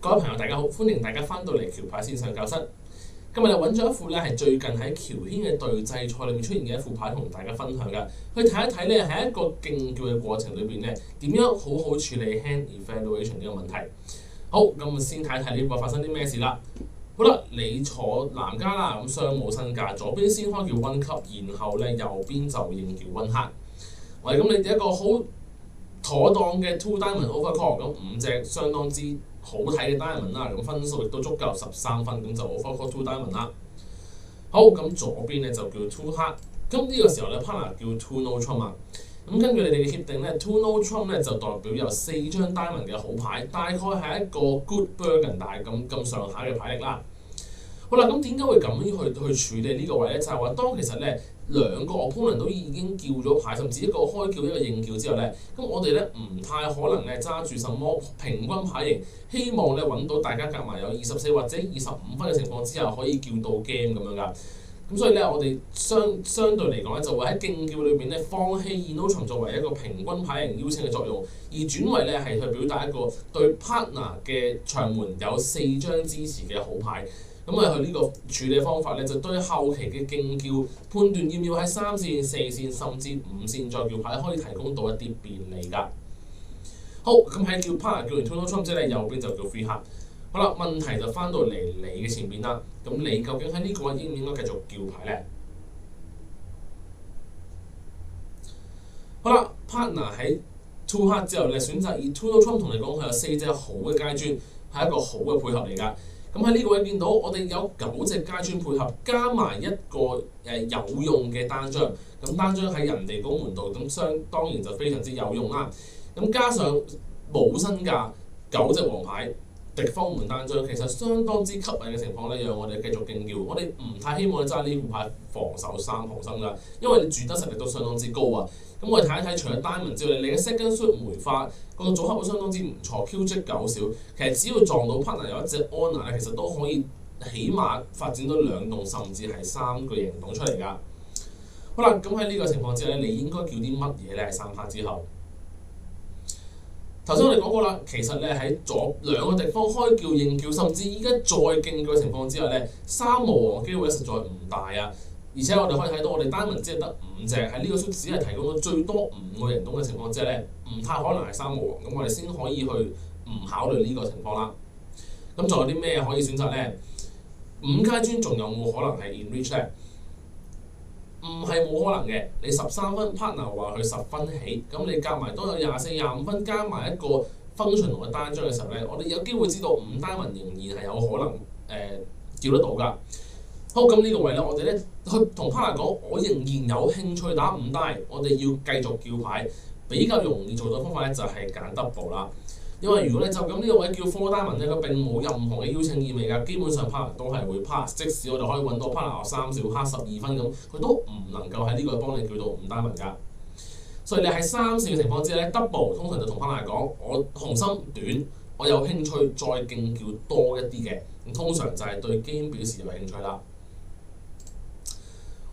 各位朋友大家好，歡迎大家翻到嚟橋牌線上教室。今日就揾咗一副咧係最近喺喬軒嘅對制賽裏面出現嘅一副牌，同大家分享㗎。去睇一睇咧喺一個競叫嘅過程裏邊咧，點樣好好處理 hand evaluation 呢個問題。好，咁先睇睇呢個發生啲咩事啦。好啦，你坐南家啦，咁雙冇身價，左邊先開叫溫級，然後咧右邊就應叫溫黑。喂，咁你哋一個好妥當嘅 two diamond overcall， 咁5隻相當之好睇嘅 diamond 啦，咁分數亦都足夠13分，咁就 overcall two diamond 啦。好，咁左邊咧就叫 two 黑，咁呢個時候咧 partner 叫 two no trump 啊。咁根據你哋嘅協定咧 two no trump 咧就代表有4張 diamond 嘅好牌，大概係一個 good bargain 大咁上下嘅牌力啦。好啦，咁點解會咁樣去處理呢個位咧？就係話當其實咧兩個 opponent 都已經叫咗牌，甚至一個開叫一個應叫之後咧，咁我哋咧唔太可能咧揸住什麼平均牌型，希望咧揾到大家夾埋有24或者25分嘅情況之下可以叫到 game 咁樣㗎。咁所以咧，我哋相對嚟講咧，就會喺競叫裏邊咧放棄 Enochum 作為一個平均牌型邀請嘅作用，而轉為咧係去表達一個對 partner 嘅場門有4張支持嘅好牌。咁佢呢個處理方法咧，就對後期嘅競叫判斷要唔要喺3線、4線甚至5線再叫牌，可以提供到一啲便利㗎。好，咁喺叫 partner 叫完 two no trump 之後咧，右邊就叫 free 黑。好啦，問題就翻到嚟你嘅前邊啦。咁你究竟喺呢個位應唔應該繼續叫牌咧？好啦 ，partner 喺 two 黑之後咧，選擇以 two no trump 同你講，佢有4隻好嘅階磚，係一個好嘅配合嚟㗎。咁喺呢個位見到我哋有9隻階磚配合，加埋一個有用嘅單張。咁單張喺人哋嗰門度，咁當然就非常之有用啦。咁加上冇身價9隻王牌。敵方門單張其實相當之吸引嘅情況咧，讓我哋繼續競叫。我哋唔太希望你揸呢副牌防守3紅心㗎，因為你住得實力都相當之高啊。咁我哋睇一睇，除咗 diamond 之外，你嘅 second suit 梅花個組合會相當之唔錯 ，QJ 9少。其實只要撞到 partner 有一隻 honor 咧，其實都可以起碼發展到2棟甚至係3個形棟出嚟㗎。好啦，咁喺呢個情況之下咧，你應該叫啲乜嘢咧？喺3黑之後。頭先我哋講過啦，其實咧喺兩個地方開叫應叫，甚至依家再競叫嘅情況之下咧，3無王機會實在唔大啊！而且我哋可以睇到，我哋單文只係得5隻，喺呢個 suit 只係提供到最多5個形動嘅情況之下咧，唔太可能係3無王，咁我哋先可以去唔考慮呢個情況啦。咁仲有啲咩可以選擇咧？5階磚仲有冇可能係 enrich 咧？唔係冇可能嘅，你13分 partner 話佢10分起，咁你夾埋都有24、25分，加埋一個 function 同嘅單張嘅時候咧，我哋有機會知道5 diamond仍然係有可能叫得到㗎。好，咁呢個位咧，我哋咧去同 partner 講，我仍然有興趣打5 die，我哋要繼續叫牌，比較容易做到方法咧就係揀 double 啦。因為如果你就咁呢個位叫 four diamond 咧，佢並冇任何嘅邀請意味㗎，基本上 partner 都係會 pass， 即使我哋可以揾到 partner 3小黑12分咁，佢都唔能夠喺呢個幫你叫到5 diamond 㗎。所以你喺3線嘅情況之下咧 ，double 通常就同 partner 講，我紅心短，我有興趣再競叫多一啲嘅，咁通常就係對 game 表示有興趣啦。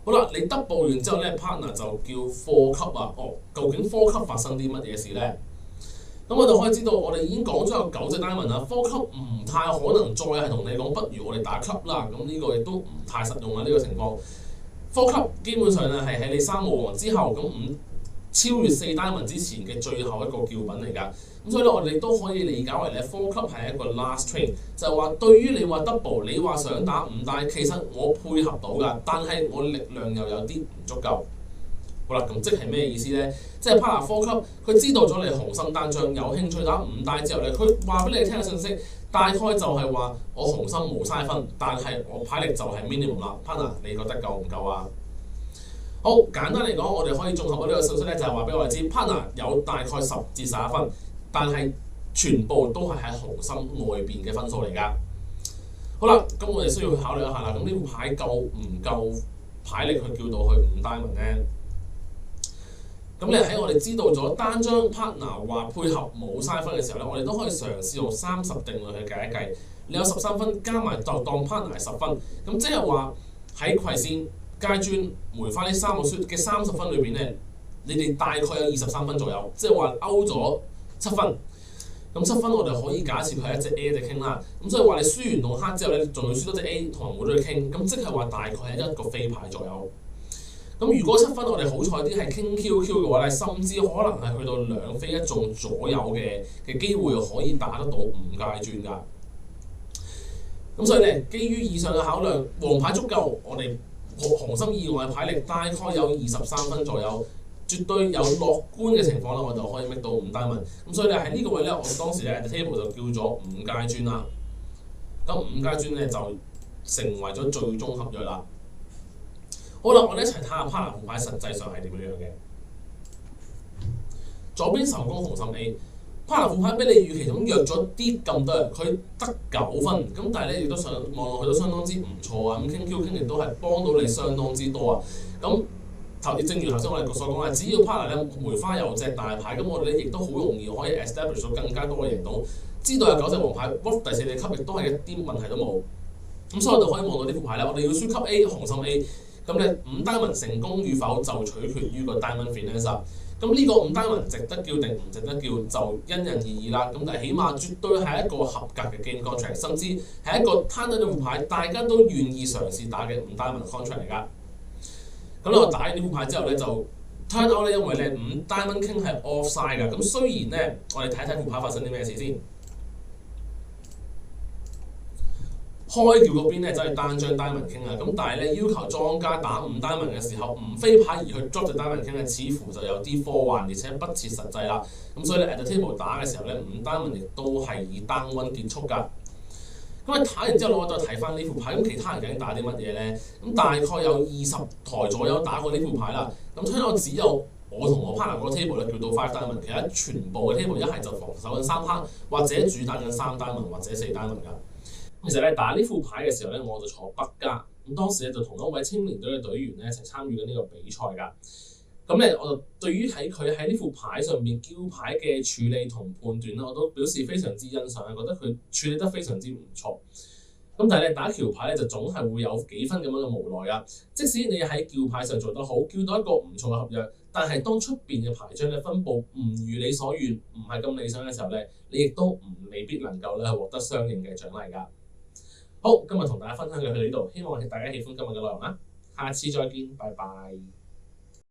好啦，你 double 完之後咧 ，partner 就叫4級啊，究竟4級發生啲乜嘢事咧？咁我就可以知道，我哋已經講咗有9隻 diamond 啦，4級唔太可能再係同你講，不如我哋打級啦。咁呢個亦都唔太實用啦，呢個情況。4級基本上咧係喺你3無王之後，咁超越4 diamond 之前嘅最後一個叫品嚟㗎。咁所以咧，我哋都可以理解為咧4級係一個 last train，就係話對於你話 double， 你話想打5，但係其實我配合到㗎，但係我力量又有啲唔足夠。好啦，咁即係咩意思咧？即係 partner 4級，佢知道咗你紅心單張有興趣打5 die之後咧，佢話俾你聽嘅信息大概就係話我紅心冇嘥分，但係我牌力就係 minimum 啦。partner 你覺得夠唔夠啊？好簡單嚟講，我哋可以綜合到呢個信息咧，就係話俾我哋知 partner 有大概10至11分，但係全部都係喺紅心外邊嘅分數嚟㗎。好啦，咁我哋需要去考慮一下啦。咁呢副牌夠唔夠牌力去叫到去5 diamond 咧？咁你喺我哋知道咗單張 partner 話配合冇嘥分嘅時候咧，我哋都可以嘗試用30定律去計一計。你有13分，加埋就當 partner 係10分，咁即係話喺葵線、階磚、梅花呢3個 suit 嘅30分裏邊咧，你哋大概有23分左右，即係話勾咗7分。咁7分我哋可以假設佢係一隻 A 一隻 King 啦。咁所以話你輸完動黑之後咧，仲要輸多隻 A 同埋冇咗隻 King，咁即係話大概係一個飛牌左右。咁如果7分我哋好彩啲係 King QQ 嘅話咧，甚至可能係去到2飛1中左右嘅機會可以打得到5階磚㗎。咁所以咧，基於以上嘅考量，黃牌足夠，我哋紅心以外嘅牌力大概有23分左右，絕對有樂觀嘅情況啦，我就可以搣到5 diamond。咁所以咧喺呢個位咧，我當時咧 table 就叫咗5階磚啦。咁5階磚咧就成為咗最終合約啦。好啦，我哋一齊睇下 partner 副牌實際上係點樣嘅。左邊受攻紅心 A。partner 副牌比你預期中弱咗啲咁多，佢得9分，咁但係咧亦都望落去都相當之唔錯啊！咁King QQ亦都係幫到你相當之多啊！咁正如頭先我哋所講啦，只要 partner 咧梅花有隻大牌，咁我哋咧亦都好容易可以 establish 到更加多嘅贏到，知道有9隻黃牌 ，Wolf 第4隻級亦都係一啲問題都冇。咁所以我哋可以望到呢副牌咧，我哋要輸級 A 紅心 A， 咁咧5 diamond 成功與否就取決於個 diamond finesse。咁呢個5 diamond值得叫定唔值得叫就因人而異啦。咁但係起碼絕對係一個合格嘅 game contract， 甚至係一個攤到呢副牌大家都願意嘗試打嘅5 diamond contract 嚟㗎。咁咧我打完呢副牌之後咧就 turn out 咧，因為咧5 diamond king 係 offside 㗎。咁雖然咧我哋睇睇副牌發生啲咩事先。開橋嗰邊咧就係單張 diamond king 啊，咁但係咧要求莊家打5 diamond 嘅時候唔飛牌而去 drop 隻 diamond king 咧，似乎就有啲科幻而且不切實際啦。咁所以咧 at the table 打嘅時候咧5 diamond 亦都係以 down one 結束㗎。咁你打完之後我再睇翻呢副牌，咁其他人究竟打啲乜嘢咧？咁大概有20台左右打過呢副牌啦。咁聽到只有我同我 partner 個 table 咧叫到5 diamond， 其實全部嘅 table 一係就防守緊3黑，或者主打緊3 diamond 或者4 diamond 㗎。其實咧打呢副牌嘅時候咧，我就坐北家，咁當時咧就同一位青年隊嘅隊員咧一齊參與緊呢個比賽㗎。咁咧我就對於佢喺呢副牌上面叫牌嘅處理同判斷咧，我都表示非常之欣賞，覺得佢處理得非常之唔錯。咁但係咧打橋牌咧就總係會有幾分咁樣嘅無奈㗎。即使你喺叫牌上做得好，叫到一個唔錯嘅合約，但係當出邊嘅牌張嘅分佈唔如你所願，唔係咁理想嘅時候咧，你亦都未必能夠咧獲得相應嘅獎勵㗎。好，今日同大家分享嘅去到呢度，希望大家喜歡今日嘅內容啦，下次再見，拜拜。